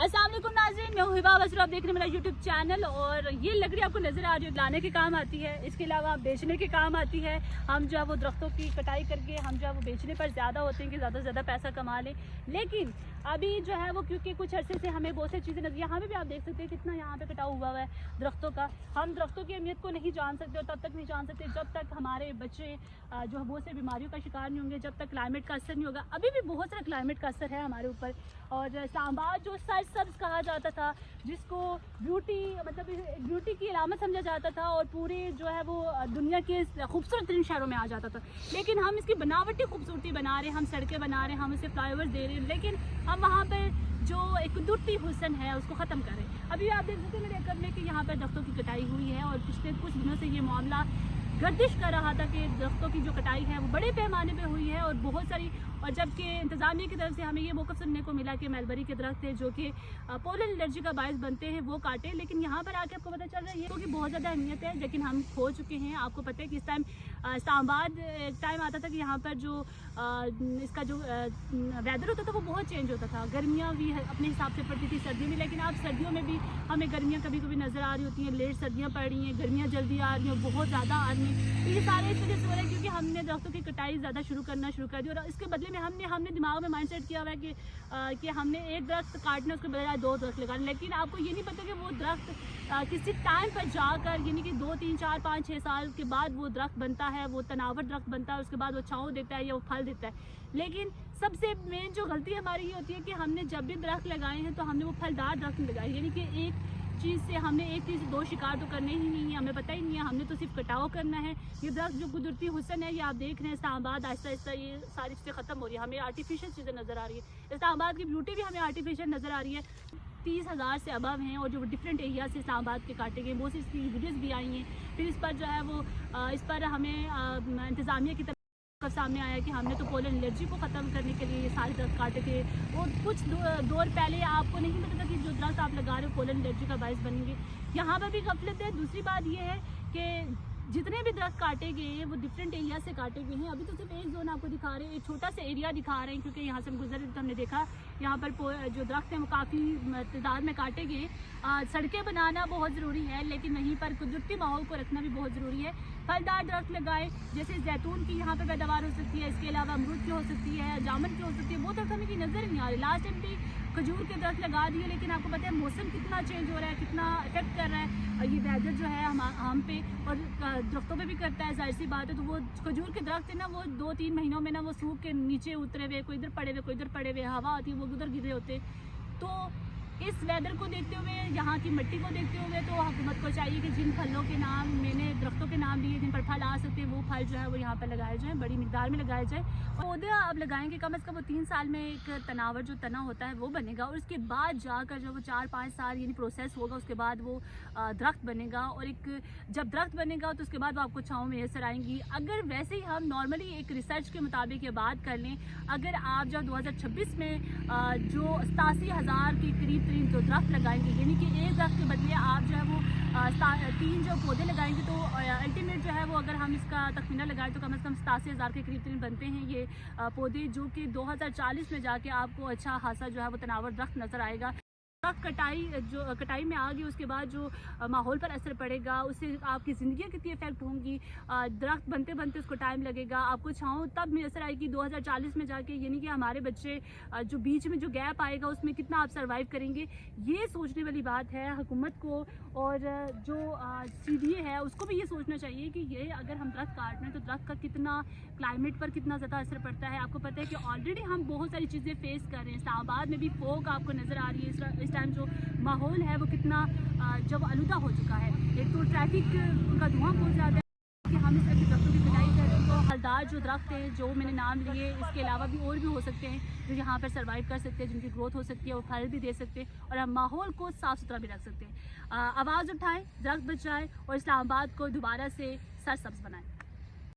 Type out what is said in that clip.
अस्सलाम वालेकुम नाज़रीन, मैं हूँ हिबा बसरा, आप देख रहे हैं मेरा यूट्यूब चैनल। और ये लकड़ी आपको नज़र आ रही है, लाने के काम आती है, इसके अलावा बेचने के काम आती है। हम जो है वो दरख्तों की कटाई करके हम जो है वो बेचने पर ज़्यादा होते हैं कि ज़्यादा से ज़्यादा पैसा कमा लें। लेकिन अभी जो है वो क्योंकि कुछ अरसे से हमें बहुत सी चीज़ें यहाँ पे भी आप देख सकते हैं कितना यहाँ पे कटाव हुआ है दरख्तों का। हम दरख्तों की अहमियत को नहीं जान सकते और तब तक नहीं जान सकते जब तक हमारे बच्चे जो है बहुत से बीमारियों का शिकार नहीं होंगे, जब तक क्लाइमेट का असर नहीं होगा। अभी भी बहुत सारा क्लाइमेट का असर है हमारे ऊपर। और इस्लामाबाद जो सरसब्ज़ कहा जाता था, जिसको ब्यूटी मतलब ब्यूटी की अलामत समझा जाता था और पूरे जो है वो दुनिया के खूबसूरत तरीन शहरों में आ जाता था, लेकिन हम इसकी बनावटी खूबसूरती बना रहे हैं, हम सड़कें बना रहे हैं, हम इसे फ्लाईओवर्स दे रहे हैं, लेकिन हम वहाँ पर जो एक कुदरती हुस्न है उसको ख़त्म कर रहे हैं। अभी आप देख सकते हैं मेरे अकब में कि यहाँ पर दरख्तों की कटाई हुई है और पिछले कुछ दिनों से ये मामला गर्दिश कर रहा था कि दरख्तों की जो कटाई है वो बड़े पैमाने पे हुई है और बहुत सारी। और जबकि इंतज़ामिया की तरफ से हमें ये मौक़िफ़ सुनने को मिला कि मलबरी के दरख्त है जो कि पोलन एलर्जी का बायस बनते हैं वो काटे, लेकिन यहाँ पर आके आपको पता चल रहा है क्योंकि बहुत ज़्यादा अहमियत है, लेकिन हम खो चुके हैं। आपको पता है कि इस टाइम इस्लामाबाद एक टाइम आता था कि यहाँ पर जो इसका जो वेदर होता था वो बहुत चेंज होता था। गर्मियाँ भी अपने हिसाब से पड़ती थी, सर्दियों में, लेकिन अब सर्दियों में भी हमें गर्मियाँ कभी कभी नज़र आ रही होती हैं, लेट सर्दियाँ पड़ रही हैं, गर्मियाँ जल्दी आ रही हैं, बहुत ज़्यादा आ रही हैं। तो ये सारे इस वजह से हो रहा है क्योंकि हमने दरख्तों की कटाई ज़्यादा शुरू कर दी और इसके बदले में हमने दिमाग में माइंडसेट किया हुआ है कि हमने एक दरख्त काटना उसके बजाय 2 दरख्त लगाने। लेकिन आपको ये नहीं पता कि वो दरख्त किसी टाइम पर जाकर यानी कि 2, 3, 4, 5, 6 साल के बाद वो दरख्त बनता है, वो तनावर दरख्त बनता है, उसके बाद वो छाँव देता है या वो फल देता है। लेकिन सबसे मेन जो गलती हमारी ये होती है कि हमने जब भी दरख्त लगाए हैं तो हमने वो फलदार दरख्त लगाए, यानी कि एक चीज़ से हमने एक चीज़ 2 शिकार तो करने ही नहीं है, हमें पता ही नहीं है, हमने तो सिर्फ कटाव करना है। ये दरख्त जो कुदरती हुस्न है ये आप देख रहे हैं, इस्लामाबाद आहिस्ता आहिस्ता ये सारी चीज़ें ख़त्म हो रही है, हमें आर्टिफिशियल चीज़ें नज़र आ रही है। इस्लामाबाद की ब्यूटी भी हमें आर्टिफिशियल नज़र आ रही है। 30,000 से अबव हैं और जो डिफरेंट एरिया से इस्लामाबाद के काटे गए, बहुत सी इसकी वीडियोज़ भी आई हैं। फिर इस पर जो है वो इस पर हमें इंतज़ामिया की सामने आया कि हमने तो पोलन एलर्जी को ख़त्म करने के लिए ये सारे दरख्त काटे थे। और कुछ दौर पहले आपको नहीं पता था कि जो दरख्त आप लगा रहे हो पोलन एलर्जी का बायस बनेंगे। यहाँ पर भी गफलत है। दूसरी बात ये है कि जितने भी दरख्त काटे गए हैं वो डिफरेंट एरिया से काटे गए हैं। अभी तो सिर्फ एक जोन आपको दिखा रहे हैं, एक छोटा सा एरिया दिखा रहे हैं क्योंकि यहाँ से हम गुजर रहे तो हमने देखा यहाँ पर जो दरख्त हैं वो काफ़ी तादाद में काटे गए। सड़कें बनाना बहुत ज़रूरी है, लेकिन वहीं पर कुदरती माहौल को रखना भी बहुत ज़रूरी है। फलदार दरख्त लगाएं, जैसे जैतून की यहाँ पर पैदावार हो सकती है, इसके अलावा अमरूद की हो सकती है, जामुन की हो सकती है। वो दरख्त हमें की नज़र नहीं आ रही। लास्ट टाइम भी खजूर के दरख्त लगा दिए, लेकिन आपको पता है मौसम कितना चेंज हो रहा है, कितना इफेक्ट कर रहा है और ये वेदर जो है हम पे और दरख्तों पे भी करता है, जाहिर सी बात है। तो वो खजूर के दरख्त है ना, वो 2-3 महीनों में ना वो सूख के नीचे उतरे हुए, कोई इधर पड़े हुए, कोई इधर पड़े हुए, हवा आती है वो उधर गिरे होते। तो इस वेदर को देखते हुए, यहाँ की मिट्टी को देखते हुए, तो हुकूमत को चाहिए कि जिन फलों के नाम मैंने दरख्तों के नाम लिए जिन पर फल आ सकते हैं वो फल जो है वो यहाँ पर लगाए जाएँ, बड़ी मिकदार में लगाए जाए। पौधे आप लगाएंगे कम से कम वो 3 साल में एक तनावर जो तना होता है वो बनेगा और उसके बाद जाकर जब वो 4-5 साल यानी प्रोसेस होगा, उसके बाद वो दरख्त बनेगा। और एक जब दरख्त बनेगा तो उसके बाद वो आपको छाँव में असर आएंगी। अगर वैसे ही हम नॉर्मली एक रिसर्च के मुताबिक ये बात कर लें, अगर आप जब 2026 में जो 87,000 के करीब जो दरख्त लगाएंगे, यानी कि एक दरख्त के बदले आप जो है वो 3 जो पौधे लगाएंगे, तो अल्टीमेट जो है वो अगर हम इसका तखमीना लगाएं तो कम से कम 87,000 के करीब बनते हैं ये पौधे, जो कि 2040 में जाके आपको अच्छा खासा जो है वो तनावर दरख्त नज़र आएगा। कटाई में आ गई, उसके बाद जो माहौल पर असर पड़ेगा उससे आपकी ज़िंदगी कितनी इफेक्ट होंगी। दरख्त बनते बनते उसको टाइम लगेगा, आपको छाँव तब में असर आएगी 2040 में जाके, यानी कि हमारे बच्चे जो बीच में जो गैप आएगा उसमें कितना आप सर्वाइव करेंगे। ये सोचने वाली बात है हुकूमत को। और जो CDA है उसको भी ये सोचना चाहिए कि ये अगर हम दरख्त काट रहे हैं तो दरख्त का कितना क्लाइमेट पर कितना ज़्यादा असर पड़ता है। आपको पता है कि ऑलरेडी हम बहुत सारी चीज़ें फेस कर रहे हैं। इस्लामाबाद में भी फोग आपको नज़र आ रही है। इस टाइम जो माहौल है वो कितना जब आलूदा हो चुका है। एक तो ट्रैफिक का धुआं बहुत ज़्यादा है कि हम इस तरह की दरख्तों की कटाई कर रहे हैं। तो फलदार जो दरख्त हैं जो मैंने नाम लिए, इसके अलावा भी और भी हो सकते हैं जो यहाँ पर सर्वाइव कर सकते हैं, जिनकी ग्रोथ हो सकती है, वो फल भी दे सकते हैं और हम माहौल को साफ़ सुथरा भी रख सकते हैं। आवाज़ उठाएं, दरख्त बचाएं और इस्लामाबाद को दोबारा से सरसब्ज़ बनाएं।